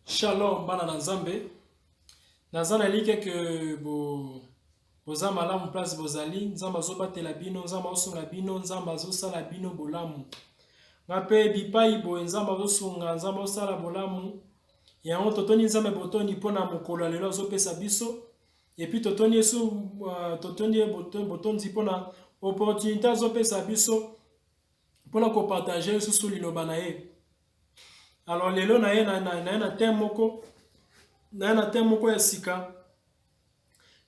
Shalom bana na Nzambe. Nazana like que boza malamu place bozali, Nzamba azobatela bino, Nzamba azosunga bino, Nzamba azosala bino bolamu. Ngape bipai bo Nzamba azosunga, Nzamba azosala bolamu. Yango totoni Nzambe botoni pona mokolo lelo azopesa biso. Et puis totoni esu totoni botoni pona opportunité azopesa biso pona ko partager susu liloba na ye. Alors lelo na ye na thème moko ya sika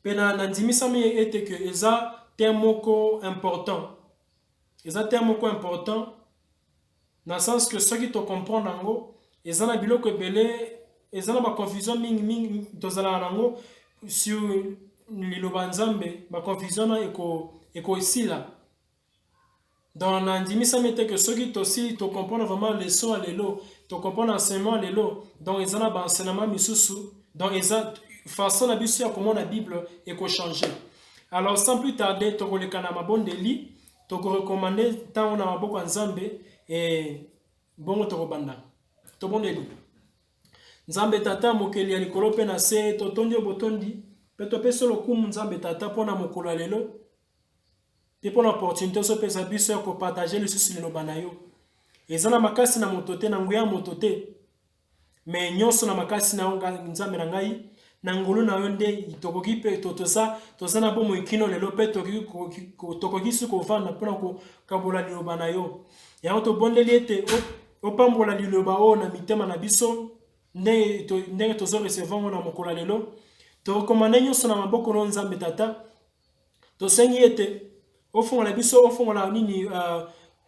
pe na ndimisami ete que eza thème moko important. Eza thème moko important na sens que ceux qui te comprendre nango eza na biloko ebele, eza na ba confusion mingi tozala nango sur liloba Nzambe, ba confusion na eko isila. Dans l'andimisame ete que ceux qui te comprendre vraiment leçon à l'élo, te comprendre enseignement à l'élo, donc ils ont un enseignement misusu, donc ils ont façon la bisu à comment la Bible est changer. Alors sans plus tarder, tu le kanama bon deli, tu recommander tant on a un beaucoup Nzambe et bon te robanda. To bon deli. Nzambe tata mokeli ya likolo pe na se to tondi botondi, pe to pe solo kumu Nzambe tata pona mokolo lelo. Et pour l'opportunité so pesa biso ya ko partager le susu liloba na yo. Ezana makasi na motote na nguya motote. Mais nyonso na makasi na Nzambe na ngai na ngulu na yo nde tokoki pe toza na bomo ikino lelo pe tokoki su ko vanda pona ko kabola liloba na yo. Ya to bondeli ete opambola liloba o na mitema na biso nde tozo recevoir na mokolo lelo. To recommande nyonso na maboko no Nzambe tata. To sengi ete au fond la biso au fond la nini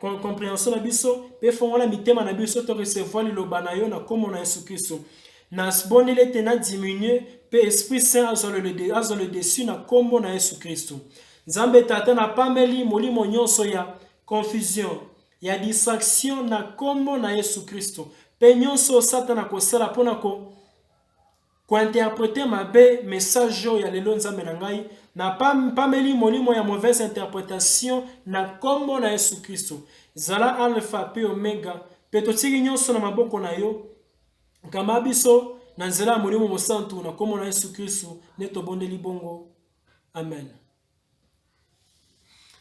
compréhension la biso pe fond la mitema na biso to recevoir liloba na yo na comme na Yesu Kristo na bonele tena diminuer pe esprit saint azole le dessus na comme na Yesu Kristo. Nzambe tata na pameli molimo nyonso ya confusion ya distraction na comme na Yesu Kristo pe nyonso satana ko sala pona ko interpréter mabe message ya lelo Nzambe na ngai na pameli molimo ya mauvaise interprétation na kombo na Yesu Kristo zala alpha pe omega pe totiki nyonso na maboko na yo kama biso na nzela ya molimo mosantu na kombo na Yesu Kristo ne tobondeli bongo amen.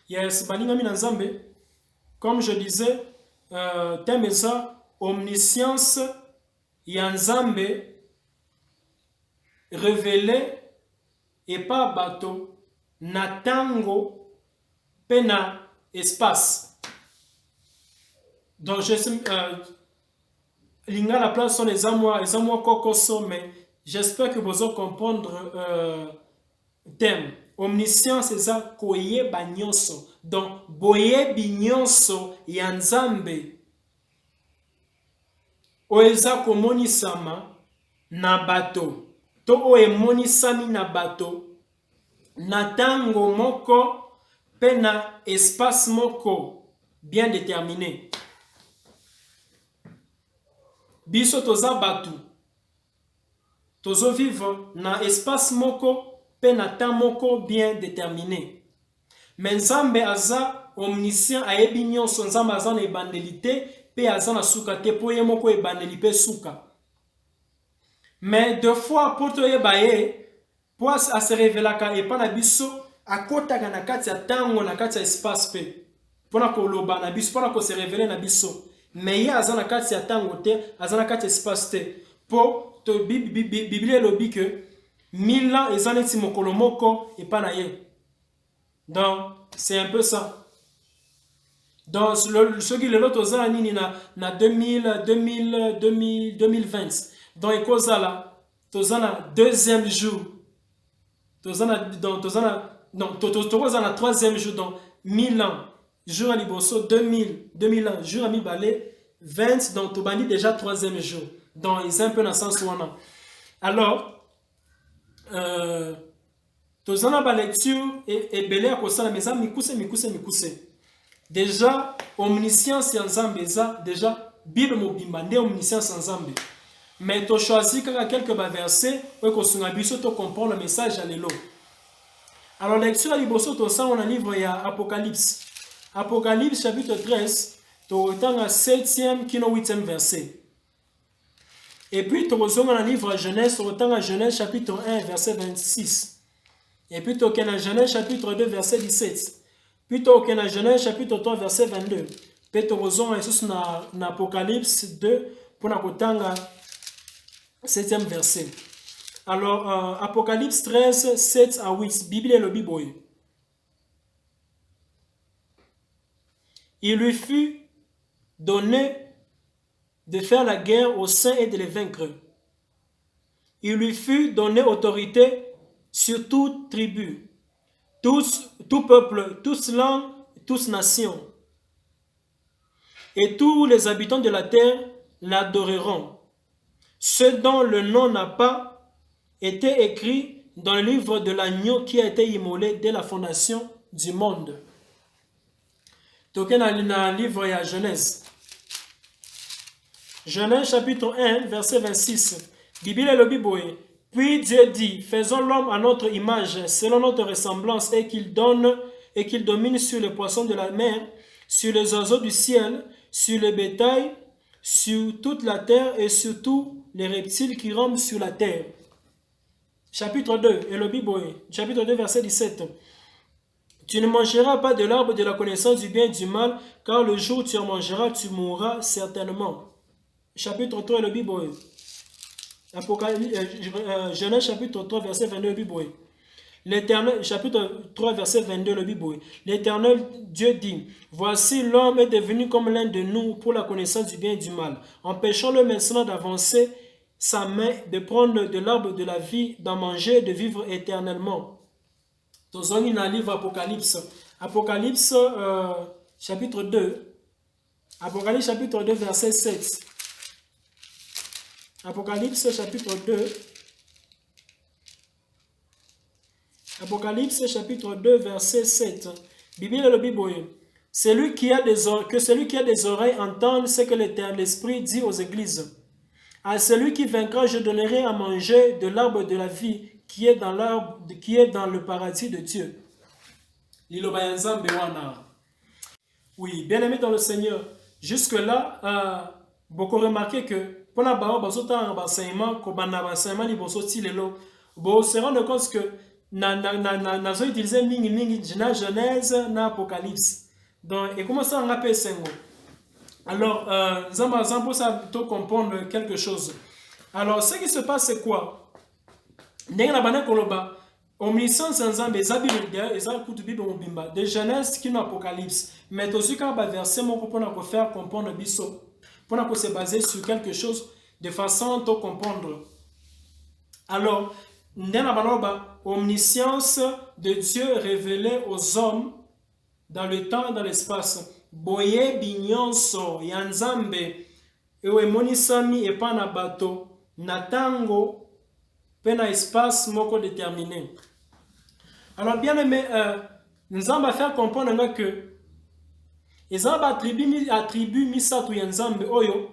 Yes, balingami na Nzambe, comme je disais, thème eza omniscience ya Nzambe révélé et pas bateau na tango pe na espace. Donc je sais linga la place sont les amours kokoso, mais j'espère que vous allez comprendre thème omniscience eza koye banyonso, donc boye binyonso ya Nzambe o eza komonisama na bateau to o emonisami na bateau na tango moko pe na espace moko bien déterminé. Biso toza batu tozo vivre na espace moko pe na temps moko bien déterminé. Mais Nzambe aza omniscient ayebi nyonso, Nzambe aza na ebandelité pe aza na suka te po ye moko ebandeli pe suka. Mais deux fois pour te yebaye pour à se révéler ka et pas na biso akotaka na kati ya tango na kati ya espace pe pona ko loba na biso pona ko se révéler na biso, mais ya azana kati ya tango te azana kati ya espace te po to Bible lobi que 1000 ans ezana ti mokolo moko et pas na ye. Donc c'est un peu ça. Donc ce qui le lot ozana nini na 2020 donc ekozala tozana deuxième jour tozana troisième jour donc 1000 ans jour à liboso 2000 ans jour à mibale 20 donc tobandi déjà troisième jour, donc ils un peu dans sens wana. Alors tozana ba lecture et belé à kosala mais ça mikuse déjà omniscience ya Nzambe eza déjà Bible mobimba nde omniscience ya Nzambe. Mais tu choisis quelques versets pour que tu to comprendre le message à l'élo. Alors lecture à liboso to ça on a livre ya Apocalypse. Apocalypse chapitre 13, tu retends à 7e kino 8e verset. Et puis, tu reçois dans le livre Genèse, autant à Genèse chapitre 1, verset 26. Et puis, tu as dans Genèse chapitre 2, verset 17. Puis, tu as dans Genèse chapitre 3, verset 22. Puis, tu reçois dans Apocalypse 2, pour la 7e verset. Alors, Apocalypse 13, 7 à 8, Bible et le Bible. Il lui fut donné de faire la guerre aux saints et de les vaincre. Il lui fut donné autorité sur toute tribu, tout peuple, tous langues, tous nations. Et tous les habitants de la terre l'adoreront. Ceux dont le nom n'a pas été écrit dans le livre de l'agneau qui a été immolé dès la fondation du monde. Token dans le livre de Genèse. Genèse chapitre 1, verset 26. Bible et le Bible. Puis Dieu dit, faisons l'homme à notre image, selon notre ressemblance, et qu'il domine sur les poissons de la mer, sur les oiseaux du ciel, sur le bétail, sur toute la terre et sur tous les reptiles qui rampent sur la terre. Chapitre 2, et le Bible, chapitre 2, verset 17. Tu ne mangeras pas de l'arbre de la connaissance du bien et du mal, car le jour où tu en mangeras, tu mourras certainement. Chapitre 3, le Bible. Genèse chapitre 3, verset 22, le Bible. L'Éternel, chapitre 3, verset 22, le Bible. L'Éternel Dieu dit, voici l'homme est devenu comme l'un de nous pour la connaissance du bien et du mal. Empêchons-le maintenant d'avancer sa main, de prendre de l'arbre de la vie, d'en manger, de vivre éternellement. Dans un livre Apocalypse. Apocalypse chapitre 2. Apocalypse chapitre 2, verset 7. Apocalypse chapitre 2. Apocalypse chapitre 2, verset 7. Bible et le Bible. Celui qui a des oreilles entende ce que l'Esprit dit aux églises. À celui qui vaincra, je donnerai à manger de l'arbre de la vie qui est dans le paradis de Dieu. Oui, bien aimé dans le Seigneur. Jusque-là, beaucoup remarqué que pour la enseignement se rendre compte que nazo utiliser mingi Genèse na Apocalypse. Donc, et comment ça on appelle ça? Alors, nous pour ça comprendre quelque chose. Alors, ce qui se passe, c'est quoi? Omniscience ensemble, de Genèse qui n'a Apocalypse. Mais aussi quand verset pour faire comprendre biso, pour se baser sur quelque chose de façon de comprendre. Alors, omniscience de Dieu révélée aux hommes dans le temps et dans l'espace. Boye binyonso yanzambe ewe monisami epana bato natango pena espace moko déterminé. Alors bien aimé, nous allons faire comprendre que les attributs misatu yanzambe oyo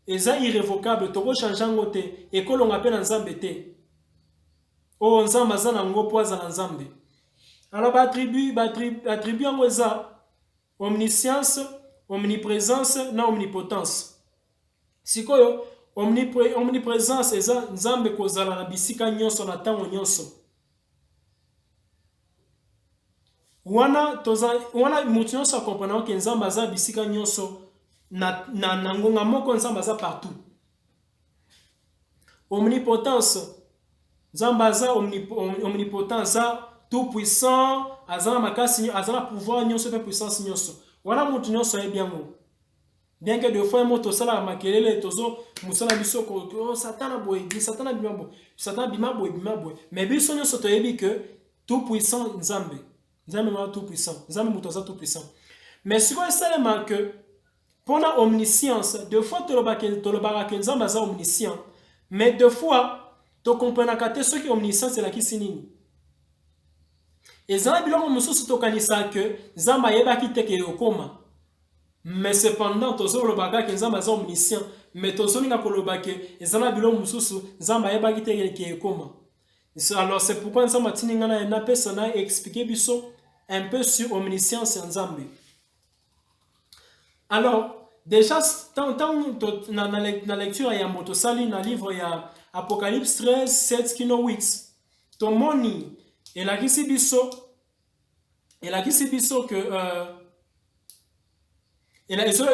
eza irrévocable toko changeango te ekolonga pe na nzambe te. O nzamba za nango poza na nzambe. Alors attribut yango eza omniscience, omniprésence na omnipotence. Sikoyo omniprésence eza nzambe kozala na bisika nyonso na tango nyonso. Wana mutu nyonso akomprendre ke nzambe aza bisika nyonso na ngonga moko nzambe aza partout. Omnipotence nzambe aza omnipotent, aza tout puissant, aza makasi, aza pouvoir nyonso pe puissance nyonso. Wana mutu nyonso ebiango. Bien que des fois moto sala makelele tozo musala biso ko satana boy, satana bima boy, mais biso nyonso toyebi que tout puissant nzambe. Nzambe ma tout puissant. Nzambe muto aza tout puissant. Mais si vous savez que pour la omniscience, deux fois tolobaka nzambe aza omniscient, mais deux fois to comprendre que ce qui est omniscient c'est la kisinini. Et ça biloko mususu tokanisa que nzambe yebaki te ke okoma. Mais cependant tozo lobaka ke nzambe aza omniscient, mais tozo ninga kolobaka ezana biloko mususu nzambe yebaki te ke okoma. Alors c'est pourquoi nzambe tiningana na persona expliquer biso un peu sur omniscience nzambe. Alors déjà na lecture ya moto sali na livre ya Apocalypse 13 7 kino 8 tomoni elakisi biso que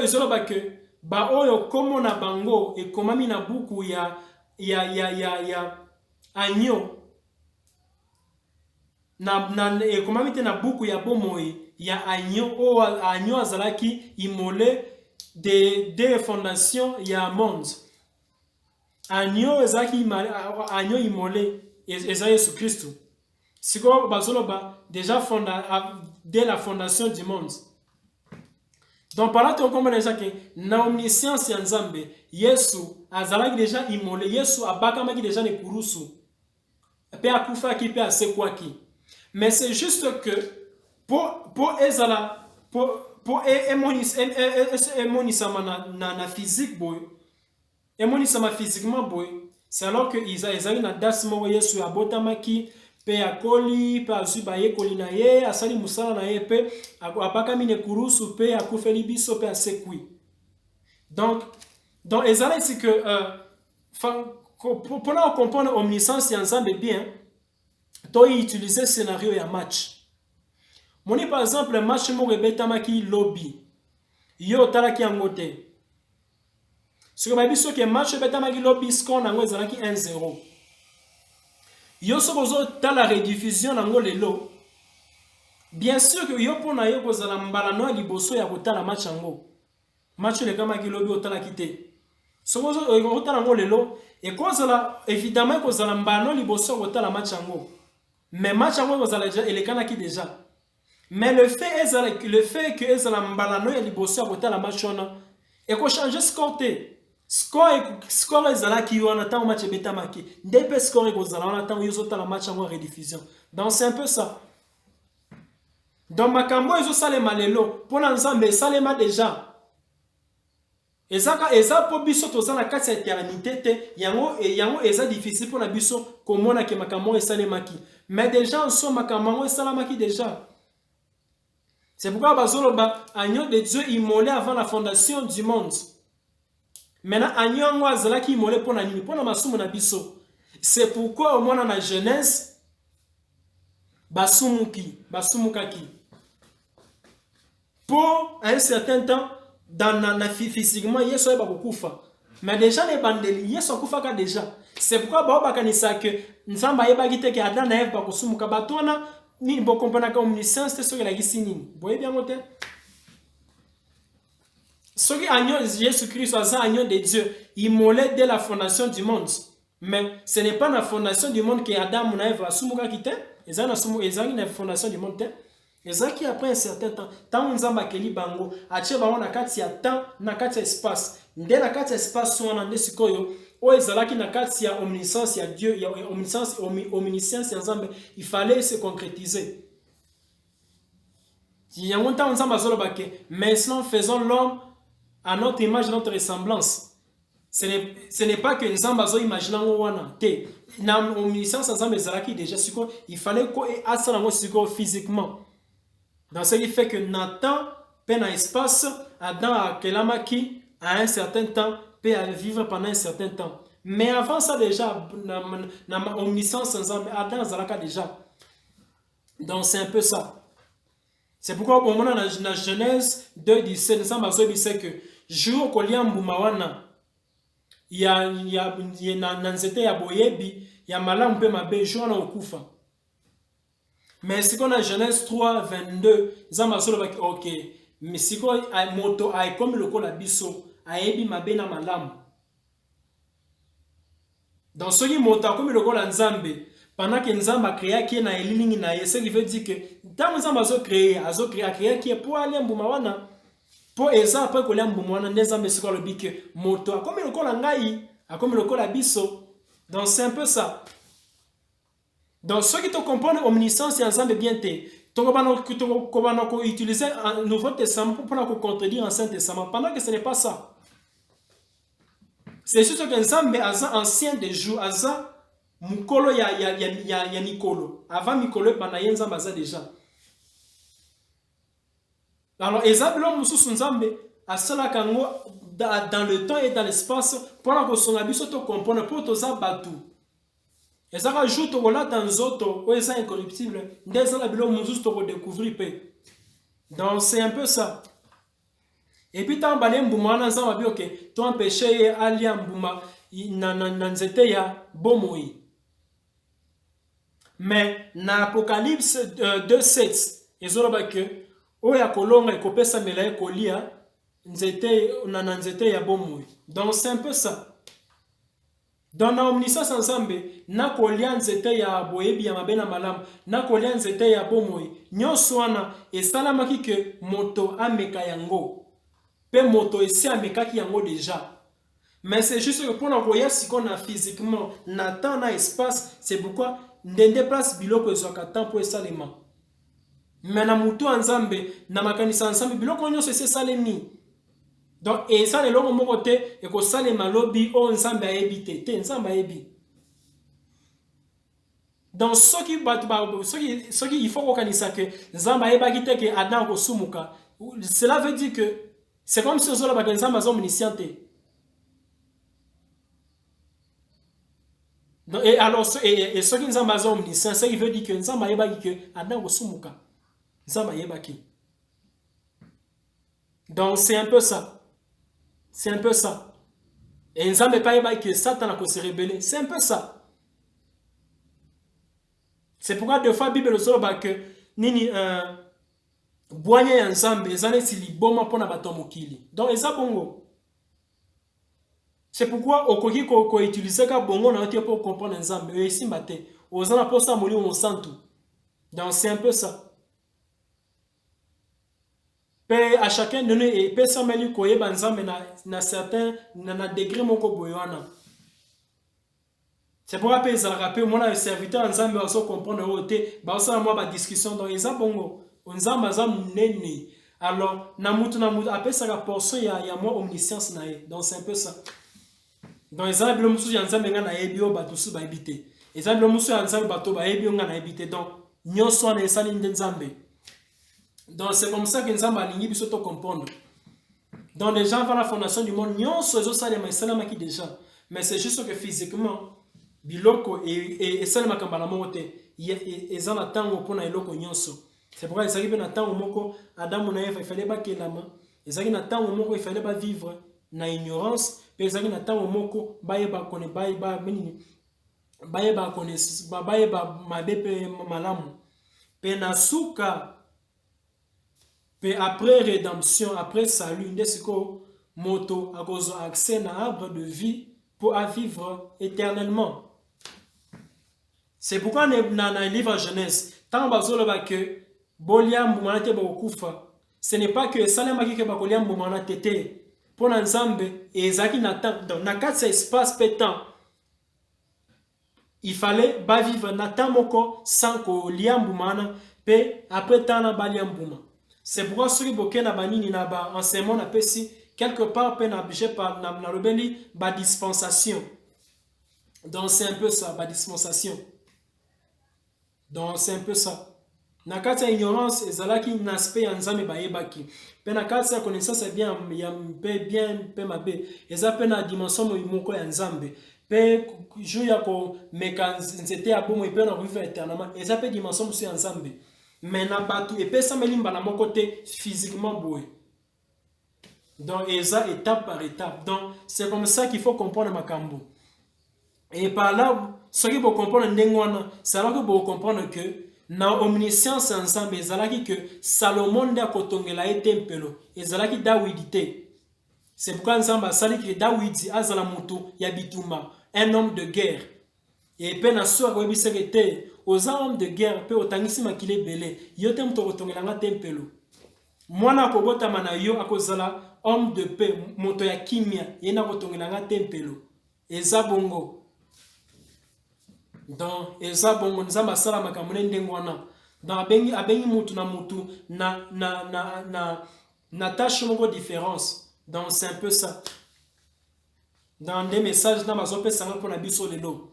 ezoloba ke ba oyo komo na bango ekomami na buku ya agneau ekomami te na buku ya bomoi ya agneau oyo agneau azalaki imolé des fondations ya monde. Agneau ezalaki agneau imolé eza Yesu Christ. Siko bazoloba déjà dès la fondation du monde. Donc par là tu comprends déjà que na omniscience ya Nzambe Yesu azalaki déjà immolé. Yesu abakamaki déjà ne kurusu. Pe akufaki pe asekwaki. Mais c'est juste que pour ezala pour emonisama na physique boy. Emonisama physiquement boy. C'est alors que ezali na dasmo Yesu abotamaki pe akoli pe azuba ye kolina ye asali musala na ye pe abakami ne kurusu pe akufeli biso pe asekwi. Donc ezala ici que pour comprendre omniscience ya Nzambe bien to utiliser scénario ya match. Moni par exemple match mo rebetamaki lobby yo talaki yango te. Ce que biso que match betamaki lobby score nango ezalaki 1-0. Yo sokozo ta la rediffusion nango lelo. Bien sûr que yo pona yo kozala mbala no liboso ya kotala match yango. Match le kama ki lobby otala kite. Sokozo otala nango lelo et kozala évidemment kozala mbala no liboso kotala match yango. Mais match yango kozala déjà elekana ki déjà. Mais le fait que ezala mbala no ya liboso kotala match ona et ko changer score te. Score ezalaki wana tango match betamaki ndepe score ekozala wana tango yozota la match en rediffusion. Donc c'est un peu ça. Donc makambo ezosalema lelo pona Nzambe esalema déjà eza po biso tozala kati ya éternité te yango eza difficile pona biso komona ke makambo esalemaki. Mais déjà en so makambo esalamaki déjà. C'est pourquoi bazoloba agneau de Dieu immolé avant la fondation du monde. Maintenant, agneau azalaki immolé pour nani pour na masumu na biso. C'est pourquoi au moins dans la Genèse basumukaki. Pour un certain temps dans physiquement Yesu eba kokufa. Mais déjà les bandeli Yesu akufaka déjà. C'est pourquoi bakanisa que Nzamba yebaki te ke Adam na Eve bakosumuka batona ni bo comprendre que omniscience c'est ce que la gisini. Voyez bien moteur. Ce qui agneau Jésus-Christ soit agneau de Dieu, immolé dès la fondation du monde. Mais ce n'est pas la fondation du monde que Adam na Eve asumuka kite. Ezali na fondation du monde. Ezaki après un certain temps, tant Nzamba keli bango, atie bango na kati ya temps, na kati ya espace. Nde na kati ya espace wana nde sikoyo, o ezalaki na kati ya omniscience ya Dieu, ya omniscience ya Nzambe, il fallait se concrétiser. Yango temps Nzamba zoloba ke, maintenant faisons l'homme à notre image, notre ressemblance. Ce n'est pas que Nzamba zo imaginer ngo wana te. Na omniscience Nzamba ezalaki déjà siko, il fallait ko asala ngo siko physiquement. Dans ce qui fait que Nathan peut dans l'espace, Adam a kelamaki à un certain temps, peut vivre pendant un certain temps. Mais avant ça déjà, na omniscience ensemble, Adam zalaka déjà. Donc c'est un peu ça. C'est pourquoi au moment dans la Genèse 2:17, nous avons dit que jour kolia mbumawana, il y a nanzete ya boyebi, il y a malamu pe mabe jour na okufa. Mais si on a Genèse 3:22, Nzamba solo ok, mais si on a moto a comme le kola biso, a ebi mabe na malamu. Dans ce qui moto comme le kola Nzambe, pendant que Nzamba créé qui na elilingi na yese, qui veut dire que tant Nzamba a créé qui est pour aller mbumawana, pour eza après kola mbumawana, Nzamba siko le bi que moto a comme le kola ngai, a comme le kola biso. Donc c'est un peu ça. Donc, ceux qui te comprennent omniscience et ensemble bien te, tu utiliser un Nouveau Testament pour contredire l'Ancien Testament, pendant que ce n'est pas ça. C'est juste que ensemble, ancien des jours, Mukolo ya Mikolo. Avant Mikolo, Banayen Zambaza déjà. Alors, exemple, l'homme sous Nzambe, asalaka yango dans le temps et dans l'espace mpona kosonga biso tocomprendre mpo toza bato ezaka jour tokolata nzoto oyo eza incorruptible nde eza na biloko mosusu tokodécouvrir mpe donc c'est un peu ça et puis ntango balie mbuma wana nzambe abi oke toempêche ye alia mbuma na nzete ya bomoi mais na apocalypse 2:7 ezoloba ke oyo akolonga ekopesamela ye kolia na nzete ya bomoi donc c'est un peu ça donc na omniscience ensemble na kolia nzete ya boyebi ya mabe na malamu na kolia nzete ya bomoi nyonso wana esalamaki ke moto ameka yango pe moto esi amekaki yango déjà mais c'est juste que mpona koya siko na physiquement na temps na espace c'est pourquoi ndende place biloko ezwaka temps mpo esalema mais na mutu ya nzambe na makanisa ya nzambe biloko nyonso esi esalemi donc eza na eloko moko te ekosalema lobi oyo nzambe ayebi te nzambe ayebi donc soki il faut kokanisa ke nzambe ayebaki te ke adam akosumuka cela veut dire que c'est comme si ozolobaka nzambe aza omniscient te et alors soki nzambe aza omniscient ce qui veut dire que nzambe ayebaki ke adam akosumuka nzambe ayebaki donc c'est un peu ça. C'est un peu ça. Et nzambe pas que Satan a se rébeller. C'est un peu ça. C'est pourquoi deux fois la Bible nous que nini boigné nzambe ezane sili boma pona batomokili. Donc eza bongo. C'est pourquoi okoki ko utiliser ka bongo na otie pour comprendre nzambe e simba te. Ozana posa moli on santu. Donc c'est un peu ça. Pe à chacun de nous et pe sameli koyeba nzambe na certain na degré moko boyana. C'est pourquoi pe ezalaka pe mona serviteur nzambe aso comprendre ote ba osala moi ba discussion dans eza bongo nzambe aza munene alors na mutu apesa ka portion ya moi omniscience na ye donc c'est un peu ça donc ezala bilo musu ya nzambe nga na yebi o bato su ba ebite ezala bilo musu ya nzambe bato ba yebi nga na ebite donc nyonso na esali nde nzambe. Donc c'est comme ça que nous avons aligné pour se comprendre. Donc les gens avant la fondation du monde, nous sommes déjà. Mais c'est juste que physiquement, biloko et salama kambala mote, ils ont attendu pour na eloko nyonso. C'est pourquoi ils arrivent à attendre moko Adam na Eve, il fallait pas qu'il lama. Ils arrivent à attendre moko, il fallait pas vivre na ignorance, mais ils arrivent à attendre moko baeba kone baeba menini. Baeba kone baeba mabepe malamu. Pe na suka mais après rédemption, après salut, ndesiko moto a accès à l'arbre de vie pour vivre éternellement. C'est pourquoi dans le livre Genèse, tant que bolia moumanate bakufa, ce n'est pas que salama ki ke bakolia moumanate te pour nzambe et ezaki dans na quatre espace pétant. Il fallait ba vivre na tamoko sans ko lia moumana pe après tana balia mouma. C'est pourquoi ceux qui na banini na ba enseignement na pesi quelque part pe na obligé par na lobeli ba dispensation. Donc c'est un peu ça ba dispensation. Donc c'est un peu ça. Na kati ignorance ezalaki na aspect nzambe ba yebaki. Pe na kati connaissance bien ya pe mabe. Eza pe na dimension moko ya nzambe. Pe jour ya ko meka nzete ya bomo pe na vivre éternellement. Eza pe dimension ya nzambe. Mais na batu et pesa melimba na mon côté physiquement boué. Donc eza étape par étape. Donc c'est comme ça qu'il faut comprendre makambo. Et par là ce qui faut comprendre ndengwana, c'est là que vous comprendre que na omniscience ensemble ezalaki que Salomon nda kotongela ye tempelo, ezalaki Dawidi te. C'est pourquoi ensemble sali que Dawidi azala mutu ya bituma, un homme de guerre. Et pe na so ko bisekete aux hommes de guerre pe otangisi makile belé yote mto kotongelanga tempelo mwana kobota mana yo akozala homme de paix moto ya kimia yena kotongelanga tempelo eza bongo donc eza bongo nzamba sala makamune ndengwana dans abengi mutu na tâche moko différence donc c'est un peu ça dans des messages na mazope sanga pona biso lelo.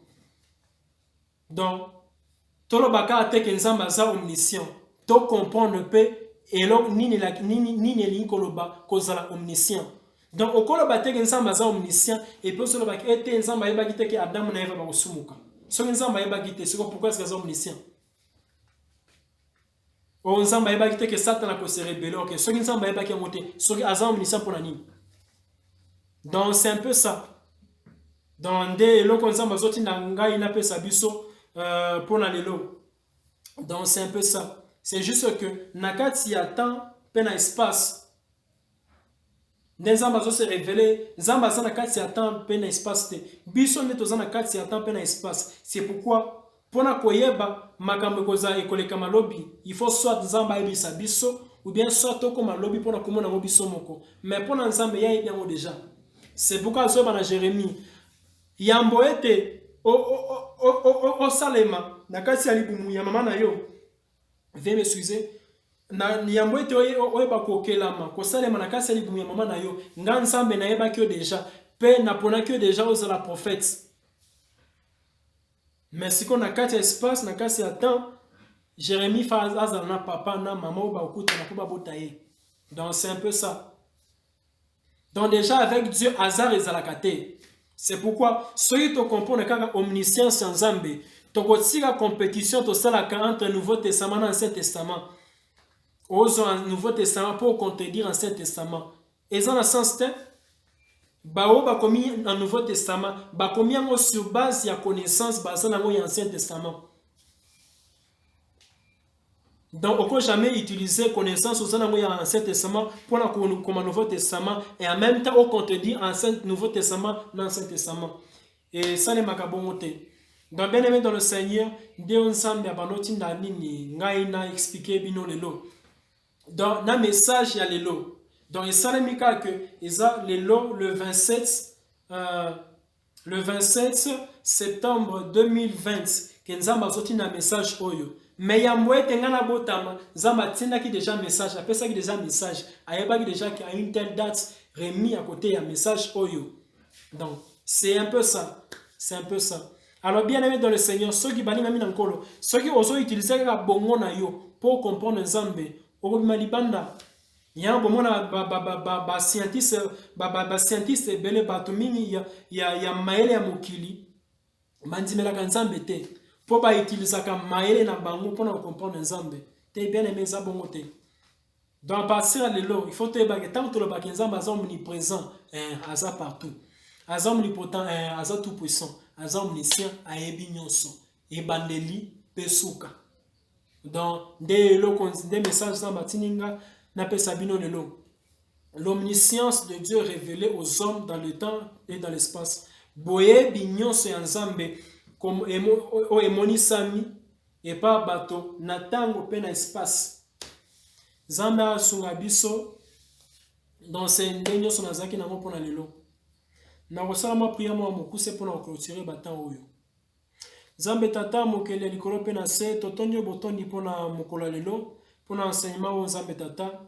Donc tolobaka ate ke nzamba za omniscient to comprendre pe eloko nini elingi koloba kozala omniscient. Donc okoloba teke nzambe aza omniscient et puis osoloba ete nzambe ayebaki te ke Adamu na Eva bakosumuka. Soki nzambe ayebaki te, siko pourquoi est-ce que aza omniscient? O nzambe ayebaki te ke Satan akose rebelle, ok. Soki nzambe ayebaki yango te, soki aza omniscient mpona nini? Donc c'est un peu ça. Dans nde eloko nzambe azotinda ngai napesa biso mpona lelo. Donc c'est un peu ça. C'est juste que na kati ya temps pe na espace nde nzambe azose révéler, nzambe aza na kati ya temps pe na espace te. Biso nde toza na kati ya temps pe na espace. C'est pourquoi mpona koyeba makambo ekozala ekoleka malobi, il faut soit nzambe ayebisa biso ou bien soit tokoma lobi mpona komona yango biso moko. Mais mpona nzambe ye ayebi yango déjà. C'est pourquoi azoyeba na Jérémie yambo ete osalema na kati ya libumu ya mama na yo. Veuillez m'excuser. Na yambo ete oyeba kokelama kosalema na kati ya libumu ya mama na yo. Nga nzambe nayebaki yo déjà. Pe naponaki yo déjà ozala prophète. Mais siko na kati ya espace, na kati ya temps, Jérémie fa azala na papa na maman ou bakuta na po babota ye. Donc c'est un peu ça. Donc déjà avec Dieu hasard ezalaka te. C'est pourquoi soki to comprendre kaka omniscience ya Nzambe, tokotika compétition tosalaka entre Nouveau Testament et Ancien Testament. Ozo en Nouveau Testament pour contredire Ancien Testament. Et dans le sens te bao bakomi en Nouveau Testament, bakomi yango sur base ya connaissance basée na Ancien Testament. Donc, on ne peut jamais utiliser connaissance au sein de l'Ancien Testament pour le Nouveau Testament et en même temps, on contredit l'Ancien Nouveau Testament dans l'Ancien Testament. Et ça, c'est ce donc, bien aimé dans le Seigneur, Dieu ensemble a banoti na nini ngai na expliquer bino lelo. Donc, dans message il y a lelo. Donc, il s'est mis que isa lelo le 27 septembre 2020 que nous avons sorti un message oyo. Mais yambo ete ngana botama nzamba tindaki déjà message, apesaki déjà message, ayebaki déjà qu'il y a une telle date remis à côté ya message oyo. Donc, c'est un peu ça. C'est un peu ça. Alors bien aimé dans le Seigneur, ceux qui balinga mina nkolo, ceux qui osent utiliser la bongo na yo pour comprendre nzambe, okobima libanda. Ya bomona ba scientiste bele bato mingi ya maele ya mokili mandimelaka nzambe te. Po ba utilisaka maele na bango pour comprendre nzambe. Te bien aimé za bongo te. Donc à partir de là, il faut te ba tant que le ba nzambe aza omniprésent, aza partout. Aza omnipotent, aza tout puissant, aza omniscient, ayebi nyonso. Ebandeli pesuka. Donc des messages nzambe tininga na pesa bino lelo. L'omniscience de Dieu révélée aux hommes dans le temps et dans l'espace. Boye binyonso ya nzambe comme emonisami et pas bateau na tango pe na espace. Nzambe asunga biso dans ces nyonso nazaki nango pona lelo. Na kosala ma prière mo mokuse pona clôturer batan oyo. Nzambe tata mokele likolo pe na se totondio botondi pona mokolo lelo pona enseignement o Nzambe tata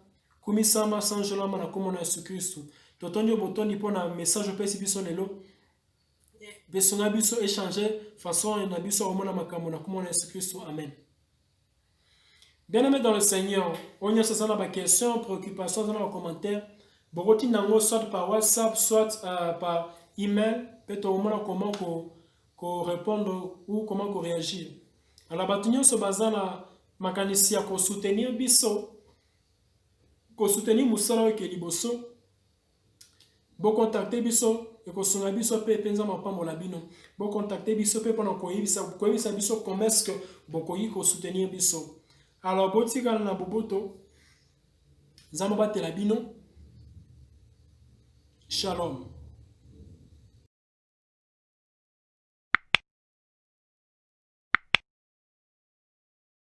kumisama sanjolama na komona Yesu Kristo. Totondio botondi pona message pesi biso lelo. Besonga biso échanger façon na biso omona makambo na komona Yesu Kristo. Amen. Bien aimé dans le Seigneur, on y a ça na questions, préoccupations dans les commentaires. Bogoti nango soit par WhatsApp, soit par email, peut-être au moins comment ko répondre ou comment ko réagir. Alors batunyo so bazana makanisi ya ko soutenir biso, ko soutenir musala ke liboso. Bo contacter biso et ko sunga biso pe penza mapambola bino. Bo contacter biso pe pendant ko yibisa biso comment est-ce que bokoyi ko soutenir biso. Alors botika na boboto Nzambe batela bino. Shalom.